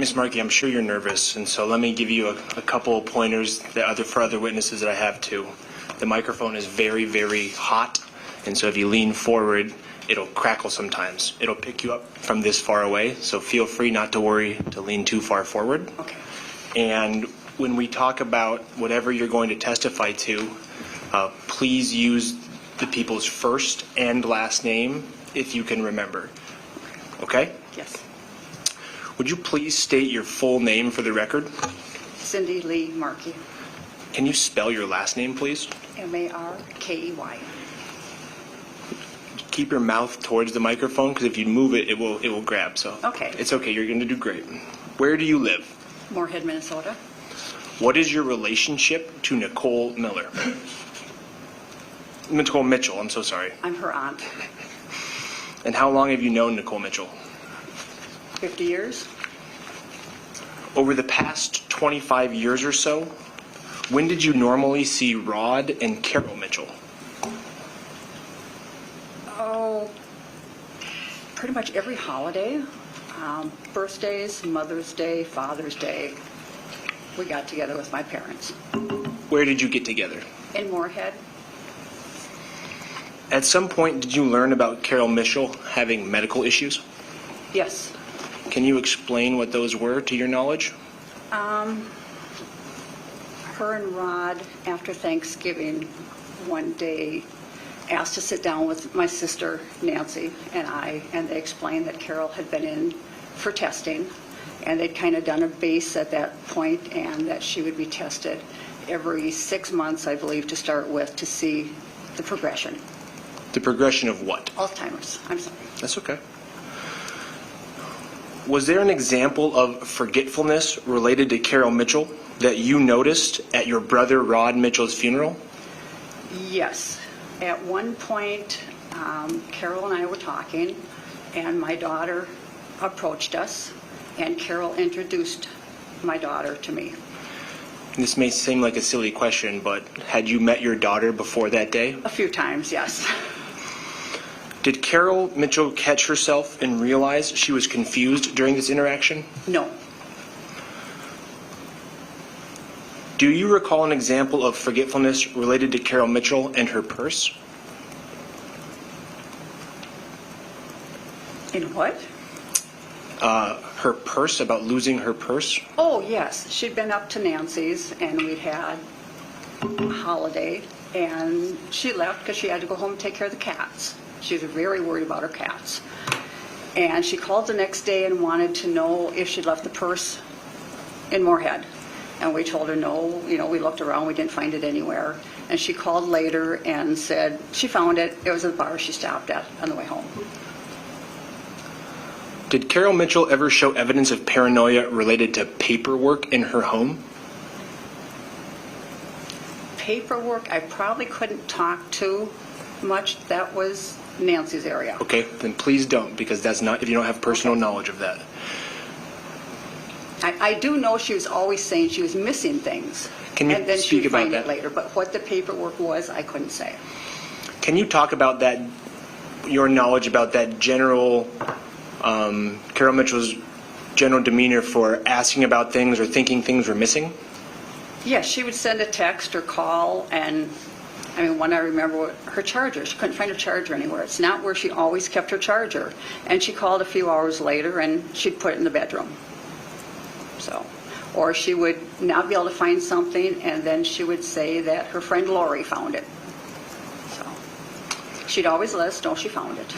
Miss Markey, I'm sure you're nervous, and so let me give you a couple of pointers for other witnesses that I have too. The microphone is very, very hot, and so if you lean forward, it'll crackle sometimes. It'll pick you up from this far away, so feel free not to worry to lean too far forward. Okay. And when we talk about whatever you're going to testify to, please use the people's first and last name if you can remember. Okay? Yes. Would you please state your full name for the record? Cindy Lee Markey. Can you spell your last name, please? Markey. Keep your mouth towards the microphone, because if you move it, it will grab. So Okay. It's okay. You're going to do great. Where do you live? Moorhead, Minnesota. What is your relationship to Nicole Miller? Nicole Mitchell, I'm so sorry. I'm her aunt. And how long have you known Nicole Mitchell? 50 years. Over the past 25 years or so, when did you normally see Rod and Carol Mitchell? Oh, pretty much every holiday. Birthdays, Mother's Day, Father's Day. We got together with my parents. Where did you get together? In Moorhead. At some point, did you learn about Carol Mitchell having medical issues? Yes. Can you explain what those were to your knowledge? Her and Rod, after Thanksgiving, one day asked to sit down with my sister Nancy and I, and they explained that Carol had been in for testing, and they'd kind of done a base at that point, and that she would be tested every 6 months, I believe, to start with, to see the progression. The progression of what? Alzheimer's. I'm sorry. That's okay. Was there an example of forgetfulness related to Carol Mitchell that you noticed at your brother Rod Mitchell's funeral? Yes. At one point, Carol and I were talking, and my daughter approached us, and Carol introduced my daughter to me. This may seem like a silly question, but had you met your daughter before that day? A few times, yes. Did Carol Mitchell catch herself and realize she was confused during this interaction? No. Do you recall an example of forgetfulness related to Carol Mitchell and her purse? In what? Her purse, about losing her purse? Oh, yes. She'd been up to Nancy's, and we'd had a holiday, and she left because she had to go home and take care of the cats. She was very worried about her cats. And she called the next day and wanted to know if she'd left the purse in Moorhead. And we told her no. You know, we looked around, we didn't find it anywhere. And she called later and said she found it. It was at the bar she stopped at on the way home. Did Carol Mitchell ever show evidence of paranoia related to paperwork in her home? Paperwork, I probably couldn't talk to much. That was Nancy's area. Okay, then please don't, because that's not, if you don't have personal knowledge of that. I do know she was always saying she was missing things. Can you and then speak she'd about find that? it later. But what the paperwork was, I couldn't say. Can you talk about that, your knowledge about that general, Carol Mitchell's general demeanor for asking about things or thinking things were missing? Yes, she would send a text or call, and I mean, one I remember, her charger. She couldn't find her charger anywhere. It's not where she always kept her charger. And she called a few hours later, and she'd put it in the bedroom. So, or she would not be able to find something, and then she would say that her friend Lori found it. So, she'd always let us know she found it.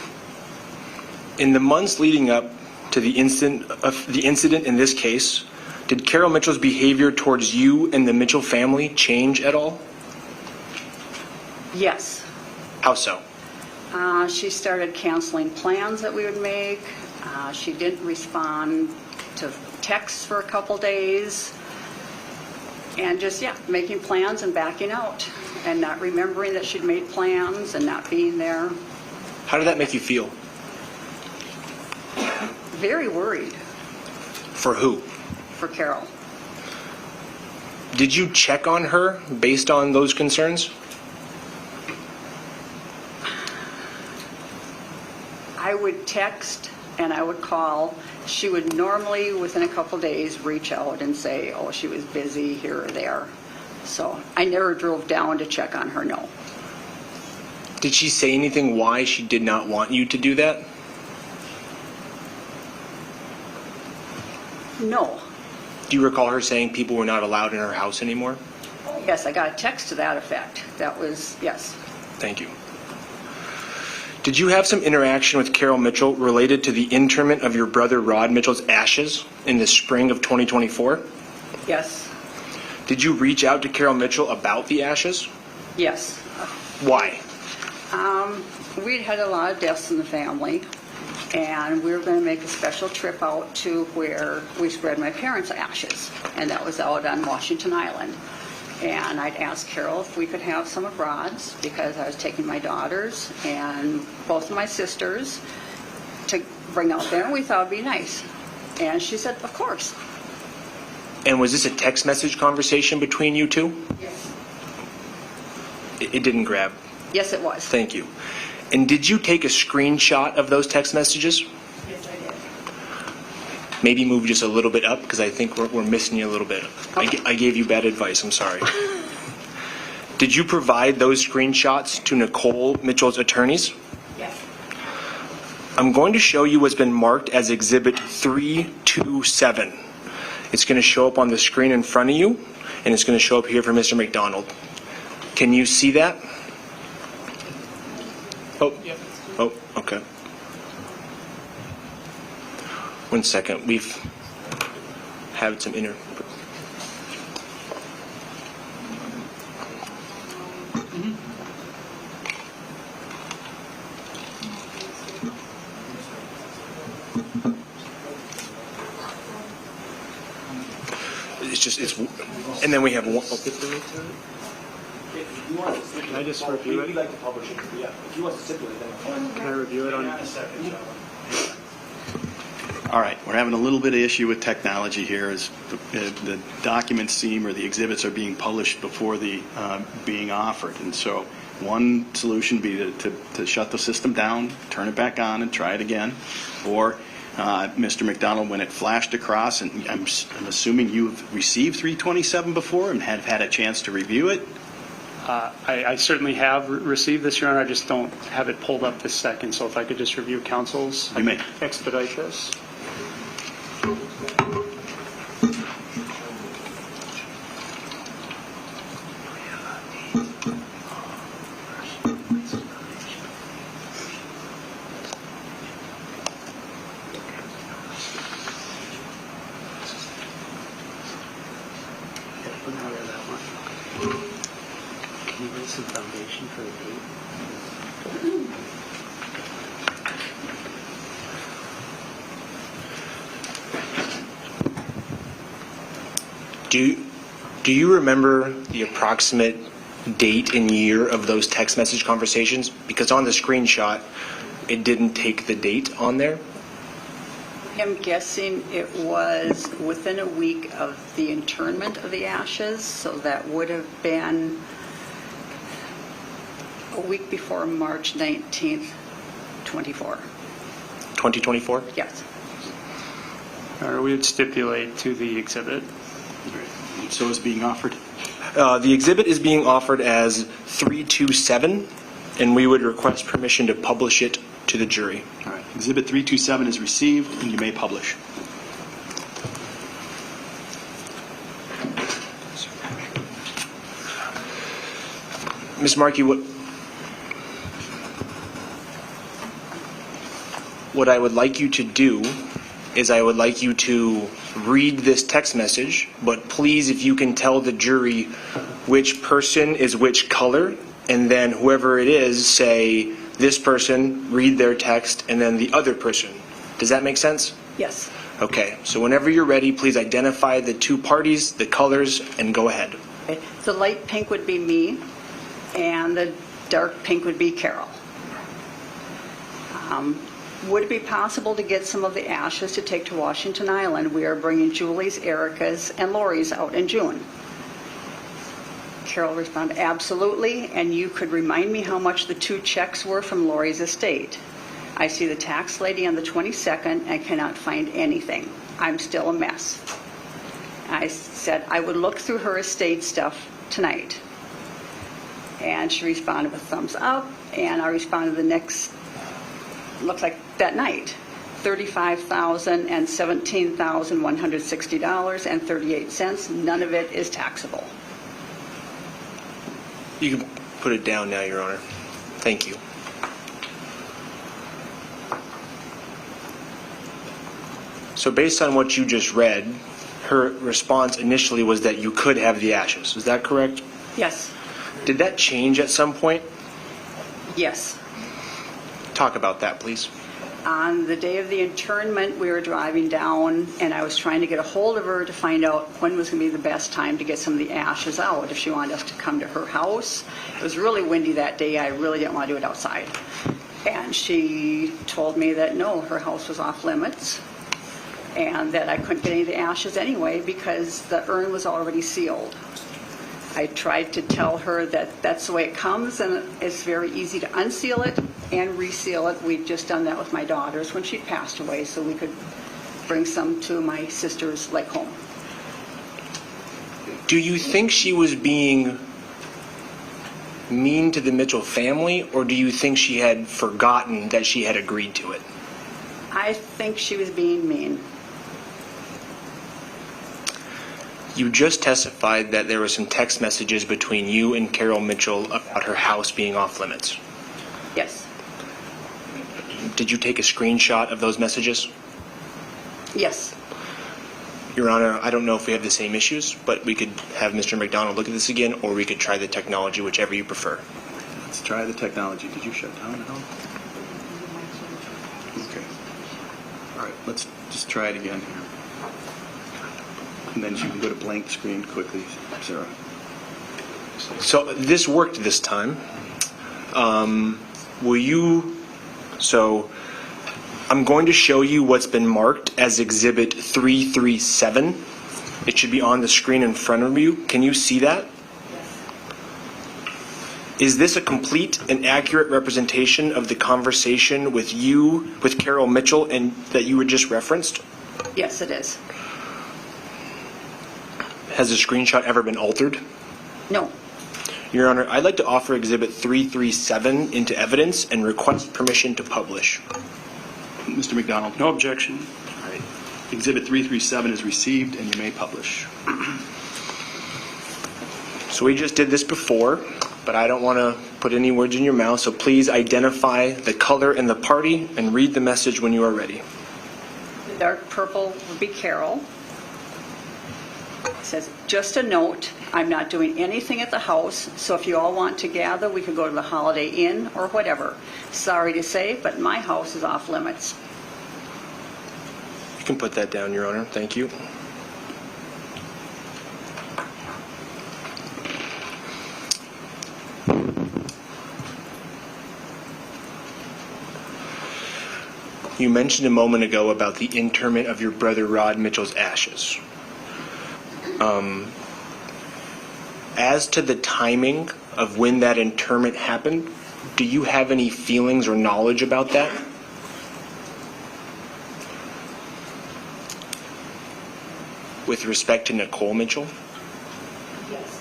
In the months leading up to the incident in this case, did Carol Mitchell's behavior towards you and the Mitchell family change at all? Yes. How so? She started canceling plans that we would make. She didn't respond to texts for a couple days. And just, making plans and backing out. And not remembering that she'd made plans and not being there. How did that make you feel? Very worried. For who? For Carol. Did you check on her based on those concerns? I would text and I would call, She would normally, within a couple days, reach out and say, oh, she was busy here or there. So I never drove down to check on her, no. Did she say anything why she did not want you to do that? No. Do you recall her saying people were not allowed in her house anymore? Yes, I got a text to that effect. That was, yes. Thank you. Did you have some interaction with Carol Mitchell related to the interment of your brother Rod Mitchell's ashes in the spring of 2024? Yes. Did you reach out to Carol Mitchell about the ashes? Yes. Why? We'd had a lot of deaths in the family, and we were going to make a special trip out to where we spread my parents' ashes, and that was out on Washington Island. And I'd asked Carol if we could have some of Rod's, because I was taking my daughters and both of my sisters to bring out there, and we thought it'd be nice. And she said, of course. And was this a text message conversation between you two? Yes. It didn't grab. Yes, it was. Thank you. And did you take a screenshot of those text messages? Yes, I did. Maybe move just a little bit up, because I think we're missing you a little bit. Okay. I gave you bad advice. I'm sorry. Did you provide those screenshots to Nicole Mitchell's attorneys? Yes. I'm going to show you what's been marked as Exhibit 327. It's going to show up on the screen in front of you, and it's going to show up here for Mr. McDonald. Can you see that? Oh, yep. Oh, okay. One second. We've had some inner. It's and then we have one. Can I just review it? We'd like to publish it, yeah. If you want to stipulate that. Can I review it on? All right, we're having a little bit of issue with technology here as the documents seem, or the exhibits are being published before the being offered. And so one solution would be to shut the system down, turn it back on and try it again. Or Mr. McDonald, when it flashed across, and I'm assuming you've received 327 before and have had a chance to review it? I certainly have received this, Your Honor. I just don't have it pulled up this second. So if I could just review counsel's, You may. expedite this. Can you lay some foundation for the date? Do you remember the approximate date and year of those text message conversations? Because on the screenshot, it didn't take the date on there. I'm guessing it was within a week of the interment of the ashes, so that would have been a week before March 19th, 24. 2024? Yes. Or we would stipulate to the exhibit. So is being offered? The exhibit is being offered as 327, and we would request permission to publish it to the jury. All right, Exhibit 327 is received, and you may publish. Ms. Markey, what I would like you to do is I would like you to read this text message, but please, if you can tell the jury which person is which color, and then whoever it is, say, this person, read their text, and then the other person. Does that make sense? Yes. Okay, so whenever you're ready, please identify the two parties, the colors, and go ahead. Okay. The light pink would be me, and the dark pink would be Carol. Would it be possible to get some of the ashes to take to Washington Island? We are bringing Julie's, Erica's, and Lori's out in June. Carol responded, absolutely, and you could remind me how much the two checks were from Lori's estate. I see the tax lady on the 22nd and cannot find anything. I'm still a mess. I said I would look through her estate stuff tonight. And she responded with thumbs up, and I responded the next, looked like that night, $35,000 and $17,160.38. None of it is taxable. You can put it down now, Your Honor. Thank you. So based on what you just read, her response initially was that you could have the ashes. Is that correct? Yes. Did that change at some point? Yes. Talk about that, please. On the day of the internment, we were driving down, and I was trying to get a hold of her to find out when was going to be the best time to get some of the ashes out, if she wanted us to come to her house. It was really windy that day. I really didn't want to do it outside. And she told me that, no, her house was off limits, and that I couldn't get any of the ashes anyway because the urn was already sealed. I tried to tell her that that's the way it comes, and it's very easy to unseal it and reseal it. We'd just done that with my daughters when she passed away, so we could bring some to my sister's lake home. Do you think she was being mean to the Mitchell family, or do you think she had forgotten that she had agreed to it? I think she was being mean. You just testified that there were some text messages between you and Carol Mitchell about her house being off limits. Yes. Did you take a screenshot of those messages? Yes. Your Honor, I don't know if we have the same issues, but we could have Mr. McDonald look at this again, or we could try the technology, whichever you prefer. Let's try the technology. Did you shut down at all? Okay. All right, let's just try it again here. And then you can go to blank screen quickly, Sarah. So this worked this time. So I'm going to show you what's been marked as Exhibit 337. It should be on the screen in front of you. Can you see that? Is this a complete and accurate representation of the conversation with Carol Mitchell, and that you were just referenced? Yes, it is. Has the screenshot ever been altered? No. Your Honor, I'd like to offer Exhibit 337 into evidence and request permission to publish. Mr. McDonald. No objection. All right. Exhibit 337 is received, and you may publish. So we just did this before, but I don't want to put any words in your mouth, so please identify the color and the party and read the message when you are ready. The dark purple would be Carol. It says, just a note, I'm not doing anything at the house, so if you all want to gather, we could go to the Holiday Inn or whatever. Sorry to say, but my house is off limits. You can put that down, Your Honor. Thank you. You mentioned a moment ago about the interment of your brother Rod Mitchell's ashes. As to the timing of when that interment happened, do you have any feelings or knowledge about that? With respect to Nicole Mitchell?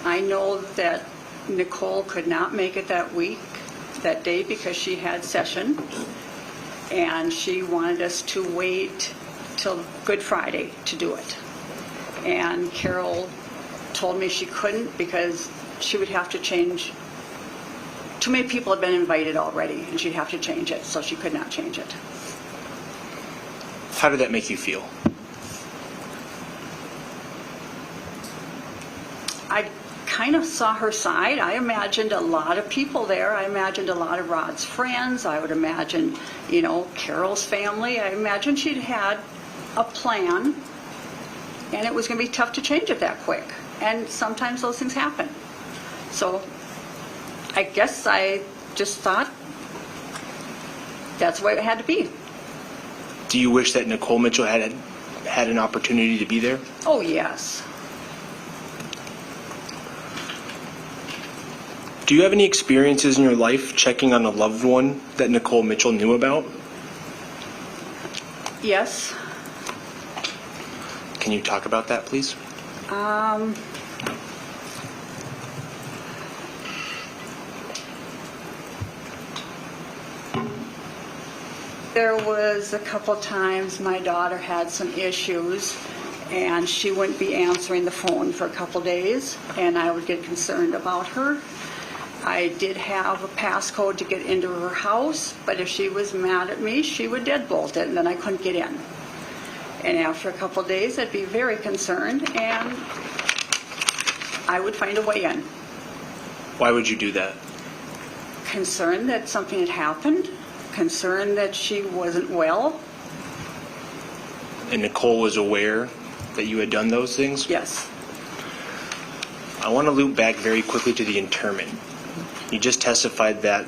I know that Nicole could not make it that day, because she had session, and she wanted us to wait till Good Friday to do it. And Carol told me she couldn't because she would have to change. Too many people had been invited already, and she'd have to change it, so she could not change it. How did that make you feel? I kind of saw her side. I imagined a lot of people there. I imagined a lot of Rod's friends. I would imagine, Carol's family. I imagined she'd had a plan, and it was going to be tough to change it that quick. And sometimes those things happen. So I guess I just thought that's the way it had to be. Do you wish that Nicole Mitchell had an opportunity to be there? Oh, yes. Do you have any experiences in your life checking on a loved one that Nicole Mitchell knew about? Yes. Can you talk about that, please? There was a couple times my daughter had some issues, and she wouldn't be answering the phone for a couple days, and I would get concerned about her. I did have a passcode to get into her house, but if she was mad at me, she would deadbolt it, and then I couldn't get in. And after a couple days, I'd be very concerned, and I would find a way in. Why would you do that? Concerned that something had happened, concerned that she wasn't well. And Nicole was aware that you had done those things? Yes. I want to loop back very quickly to the interment. You just testified that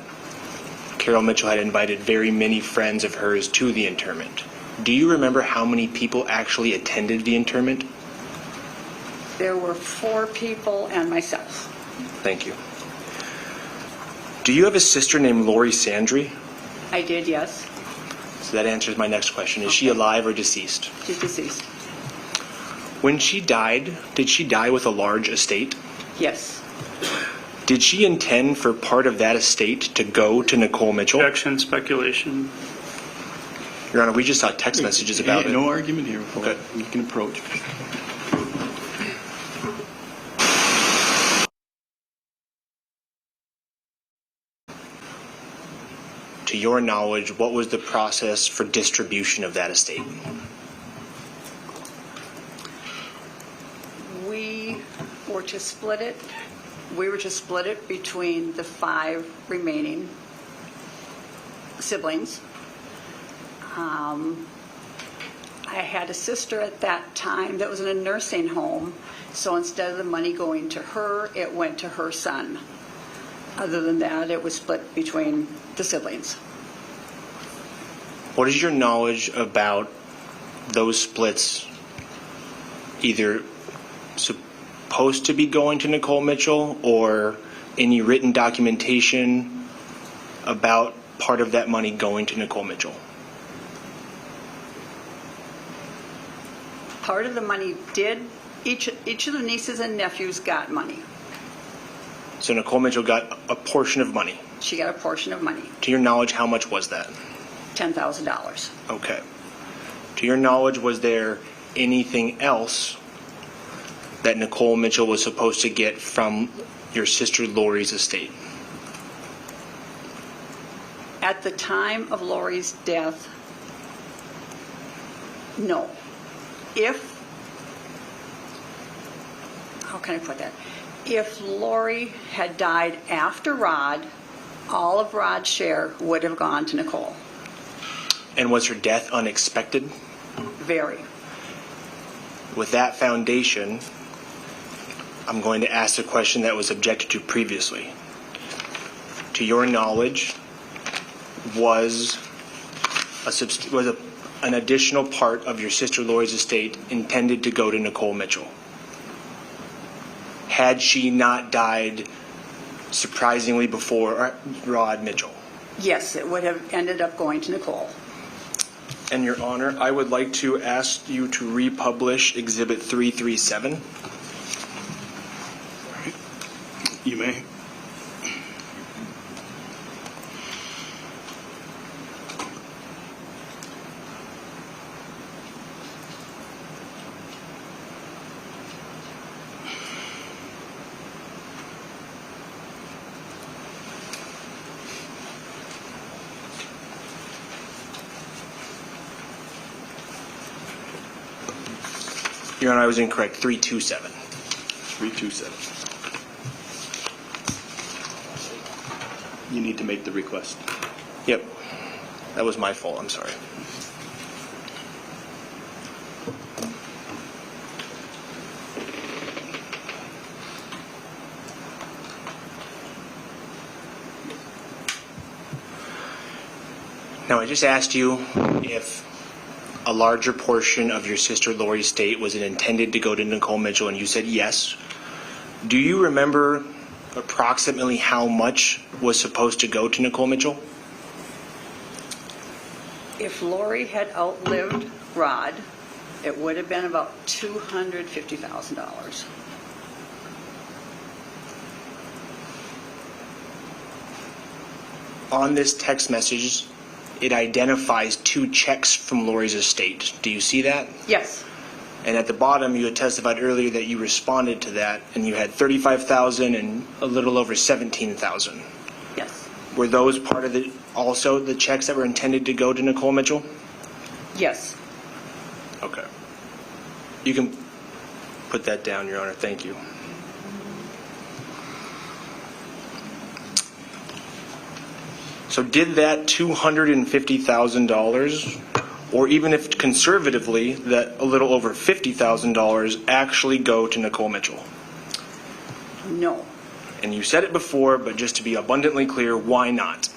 Carol Mitchell had invited very many friends of hers to the interment. Do you remember how many people actually attended the interment? There were 4 people and myself. Thank you. Do you have a sister named Lori Sandry? I did, yes. So that answers my next question. Is she alive or deceased? She's deceased. When she died, did she die with a large estate? Yes. Did she intend for part of that estate to go to Nicole Mitchell? Objection, speculation. Your Honor, we just saw text messages about it. No argument here. Okay. You can approach. To your knowledge, what was the process for distribution of that estate? We were to split it. We were to split it between the 5 remaining siblings. I had a sister at that time that was in a nursing home, so instead of the money going to her, it went to her son. Other than that, it was split between the siblings. What is your knowledge about those splits either supposed to be going to Nicole Mitchell or any written documentation about part of that money going to Nicole Mitchell? Part of the money did, each of the nieces and nephews got money. So Nicole Mitchell got a portion of money. She got a portion of money, To your knowledge, how much was that? $10,000. Okay. To your knowledge, was there anything else that Nicole Mitchell was supposed to get from your sister Lori's estate? At the time of Lori's death, no. How can I put that? If Lori had died after Rod, all of Rod's share would have gone to Nicole. And was her death unexpected? Very. With that foundation, I'm going to ask the question that was objected to previously. To your knowledge, was an additional part of your sister Lori's estate intended to go to Nicole Mitchell? Had she not died surprisingly before Rod Mitchell? Yes, it would have ended up going to Nicole. And Your Honor, I would like to ask you to republish Exhibit 337. You may. Your Honor, I was incorrect. 327. 327. You need to make the request. Yep. That was my fault. I'm sorry. Now, I just asked you if a larger portion of your sister Lori's estate was intended to go to Nicole Mitchell, and you said yes. Do you remember approximately how much was supposed to go to Nicole Mitchell? If Lori had outlived Rod, it would have been about $250,000. On this text message, it identifies 2 checks from Lori's estate. Do you see that? Yes, And at the bottom, you had testified earlier that you responded to that, and you had $35,000 and a little over $17,000. yes, Were those part of also the checks that were intended to go to Nicole Mitchell? yes. Okay. You can put that down, Your Honor. Thank you. So did that $250,000, or even if conservatively, that a little over $50,000 actually go to Nicole Mitchell? No. And you said it before, but just to be abundantly clear, why not?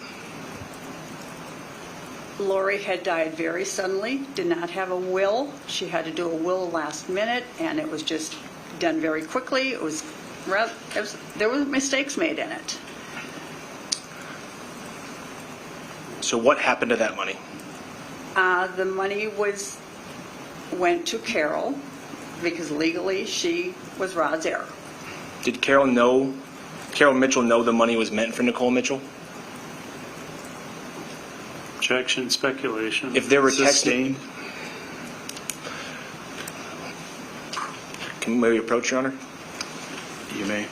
Lori had died very suddenly, did not have a will. She had to do a will last minute, and it was just done very quickly. There were mistakes made in it. So what happened to that money? The money went to Carol because legally she was Rod's heir. Did Carol Mitchell know the money was meant for Nicole Mitchell? Objection, speculation. If there were Sustained. Can we approach, Your Honor? You may.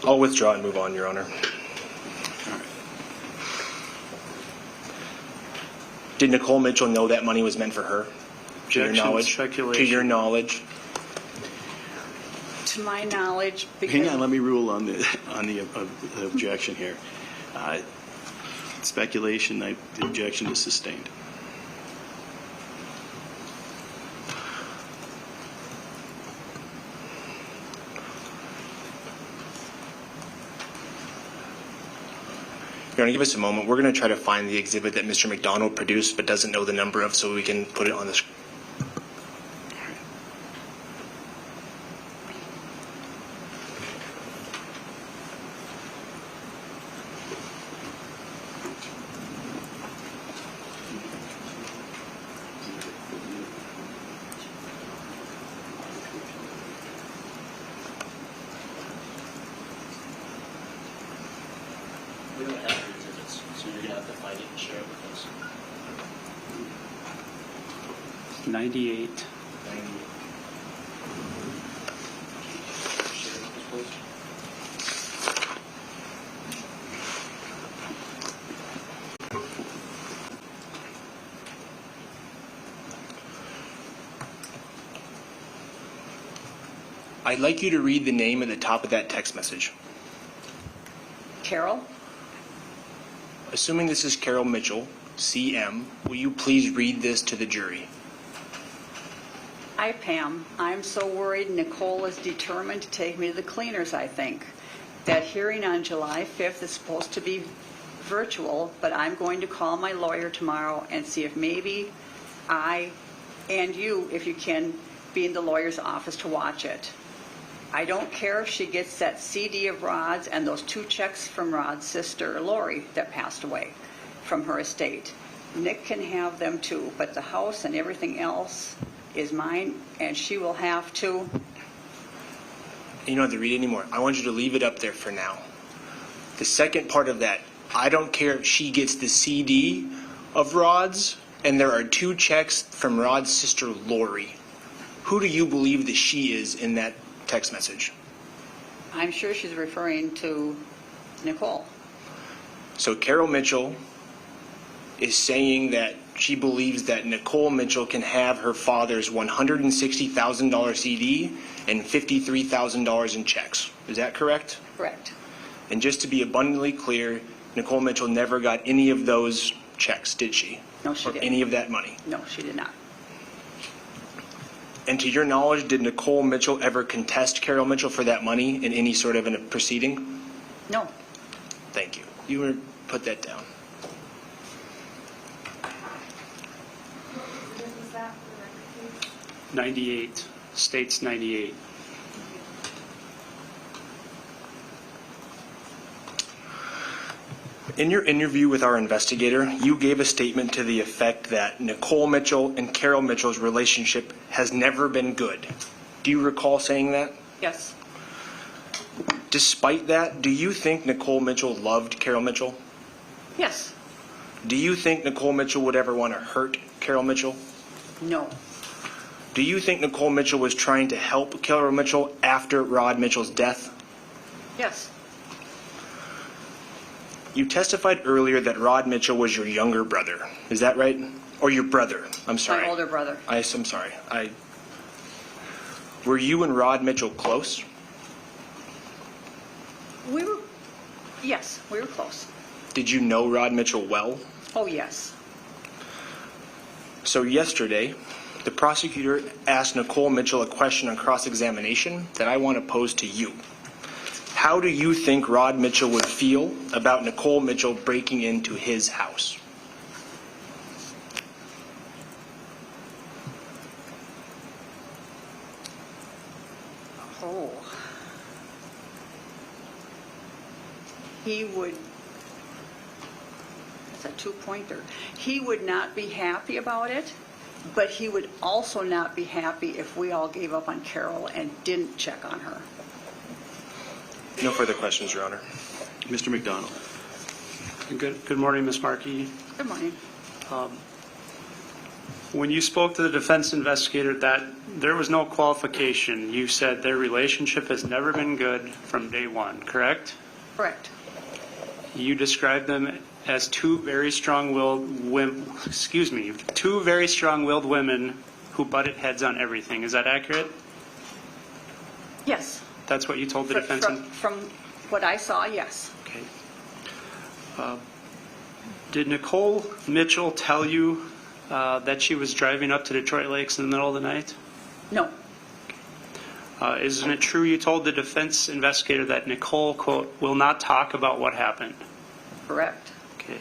I'll withdraw and move on, Your Honor. Did Nicole Mitchell know that money was meant for her? To your Objection, knowledge? speculation. To your knowledge? To my knowledge, because Hang on, let me rule on the objection here. Speculation, the objection is sustained. Your Honor, give us a moment. We're going to try to find the exhibit that Mr. McDonald produced but doesn't know the number of, so we can put it on the screen. We don't have the exhibits, so you're gonna have to find it and share it with us. 98. Share it with us, please. I'd like you to read the name at the top of that text message. Carol, Assuming this is Carol Mitchell, CM, will you please read this to the jury? hi Pam, I'm so worried Nicole is determined to take me to the cleaners, I think. That hearing on July 5th is supposed to be virtual, but I'm going to call my lawyer tomorrow and see if maybe I and you, if you can, be in the lawyer's office to watch it. I don't care if she gets that CD of Rod's and those 2 checks from Rod's sister, Lori, that passed away from her estate. Nick can have them too, but the house and everything else is mine, and she will have to. You don't have to read it anymore. I want you to leave it up there for now. The second part of that, I don't care if she gets the CD of Rod's and there are 2 checks from Rod's sister, Lori. Who do you believe that she is in that text message? I'm sure she's referring to Nicole. So Carol Mitchell is saying that she believes that Nicole Mitchell can have her father's $160,000 CD and $53,000 in checks. Is that correct? Correct. And just to be abundantly clear, Nicole Mitchell never got any of those checks, did she? No, she Or didn't. any of that money? No, she did not. And to your knowledge, did Nicole Mitchell ever contest Carol Mitchell for that money in any sort of a proceeding? No. Thank you. You were put that down. When was that for the record, please? 98, states 98. In your interview with our investigator, you gave a statement to the effect that Nicole Mitchell and Carol Mitchell's relationship has never been good. Do you recall saying that? Yes. Despite that, do you think Nicole Mitchell loved Carol Mitchell? Yes. Do you think Nicole Mitchell would ever want to hurt Carol Mitchell? No. Do you think Nicole Mitchell was trying to help Carol Mitchell after Rod Mitchell's death? Yes. You testified earlier that Rod Mitchell was your younger brother. Is that right? Or your brother? I'm sorry. My older brother. I'm sorry. Were you and Rod Mitchell close? Yes, we were close. Did you know Rod Mitchell well? Oh, yes. So yesterday, the prosecutor asked Nicole Mitchell a question on cross-examination that I want to pose to you. How do you think Rod Mitchell would feel about Nicole Mitchell breaking into his house? Oh. He would, that's a two-pointer. He would not be happy about it, but he would also not be happy if we all gave up on Carol and didn't check on her. No further questions, Your Honor. Mr. McDonald. Good morning, Ms. Markey. Good morning. When you spoke to the defense investigator that there was no qualification, you said their relationship has never been good from day one, correct? Correct. You described them as two very strong-willed women who butted heads on everything. Is that accurate? Yes. That's what you told the defense? From what I saw, yes. Okay. Did Nicole Mitchell tell you that she was driving up to Detroit Lakes in the middle of the night? No. Isn't it true you told the defense investigator that Nicole, quote, will not talk about what happened? Correct. Okay.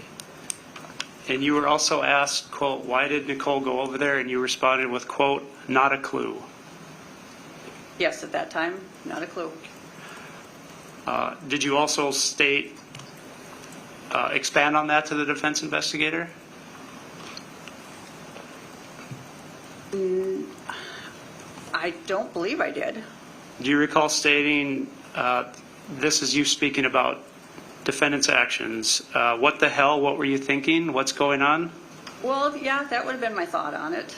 And you were also asked, quote, why did Nicole go over there? And you responded with, quote, not a clue. Yes, at that time, not a clue. Did you also state, expand on that to the defense investigator? I don't believe I did. Do you recall stating, this is you speaking about defendant's actions, what the hell, what were you thinking, what's going on? Well, yeah, that would have been my thought on it.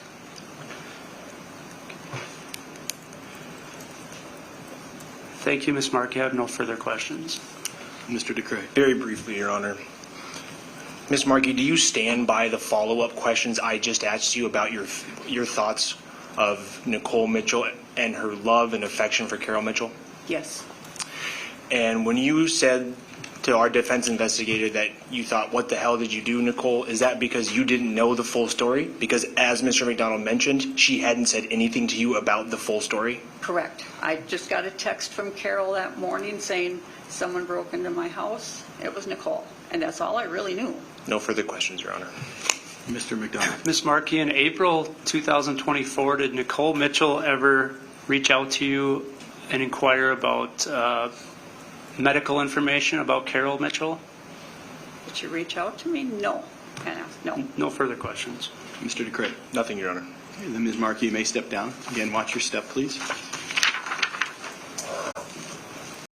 Thank you, Ms. Markey. I have no further questions. Mr. DeCray. Very briefly, Your Honor. Ms. Markey, do you stand by the follow-up questions I just asked you about your thoughts of Nicole Mitchell and her love and affection for Carol Mitchell? Yes. And when you said to our defense investigator that you thought, what the hell did you do, Nicole, is that because you didn't know the full story? Because as Mr. McDonald mentioned, she hadn't said anything to you about the full story? Correct. I just got a text from Carol that morning saying someone broke into my house. It was Nicole, and that's all I really knew. No further questions, Your Honor. Mr. McDonald. Ms. Markey, in April 2024, did Nicole Mitchell ever reach out to you and inquire about medical information about Carol Mitchell? Did you reach out to me? No. No. No further questions. Mr. DeCray. Nothing, Your Honor. Okay, then Ms. Markey, you may step down. Again, watch your step, please.